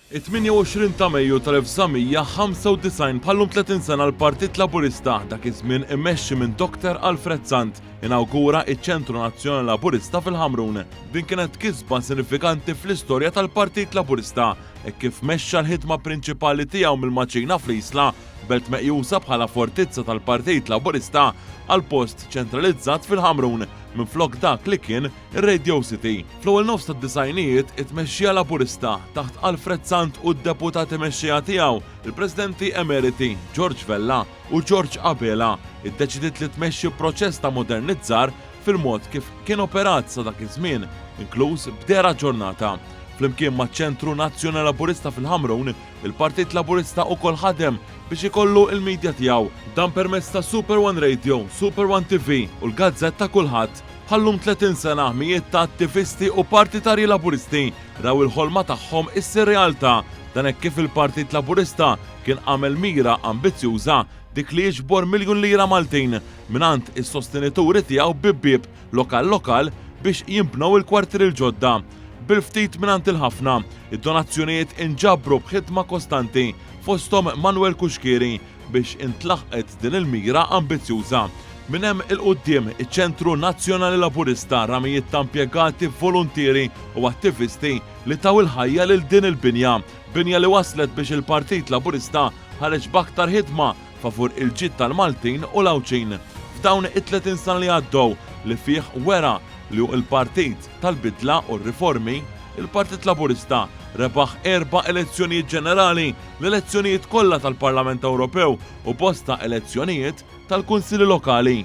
28 ta' Mejju tal-1995 bħallum 30 sena l-Partit Laburista dak iż-żmien immexxi minn Dr. Alfred Sant inawgura iċ-Ċentru Nazzjonali Laburista fil-Ħamrun. Din kienet kisba sinifikanti fl-istorja tal-Partit Laburista e kif mexxa l-ħidma prinċipali tiegħu mill-Maċina fl-Isla belt meqjusa bħala fortizza tal-Partit Laburista għal post ċentralizzat fil-Ħamrun minflok dak li kien ir-Radio City. Fl-ewwel nofs tad-disajnijiet it-tmexxija Laburista taħt Alfred Sant u d-deputati mexxija tiegħu il-Presidenti Emeriti George Vella u George Abela iddeċidiet li tmexxi proċess ta' modernizzar fil-mod kif kien operat sa dak iż-żmien, inkluż bdera ġurnata. Flimkien maċ-Ċentru Nazzjonali Laburista fil-Ħamrun, il-Partit Laburista wkoll ħadem biex ikollu il-medja tiegħu dan permezz ta' Super One Radio, Super One TV u l-Gazzetta kulħadd. Bħallum 30 sena mijiet ta' attivisti u partitarji Laburisti raw il-ħolma tagħhom issir realtà dan hekk kif il-Partit Laburista kien għamel mira ambizzjuża dik li jiġbor miljun lira Maltin mingħand is-sostenituri tiegħu bib lokal biex jimbnew il-kwartier il-ġodda. Bil-ftit mingħand il-ħafna, id-donazzjonijiet inġabru b'ħidma kostanti fosthom Manuel Kuxkieri biex intlaħqet din il-mira ambizzjuża. Minn hemm il-qudiem iċ-Ċentru Nazzjonali Laburista ramijiet ta' impjegati, volontieri u attivisti li taw il-ħajja lil din il-binja, binja li waslet biex il-Partit Laburista ħareġ b'aktar ħidma favur il-ġid tal-Maltin u l-Awċin. F'dawn it-30 sena li għaddew li fih wera li il-Partit tal-Bidla u r-Riformi, il-Partit Laburista rebaħ 4 elezzjonijiet ġenerali, l-elezzjonijiet kollha tal-Parlament Ewropew u bosta elezzjonijiet tal-Kunsilli Lokali.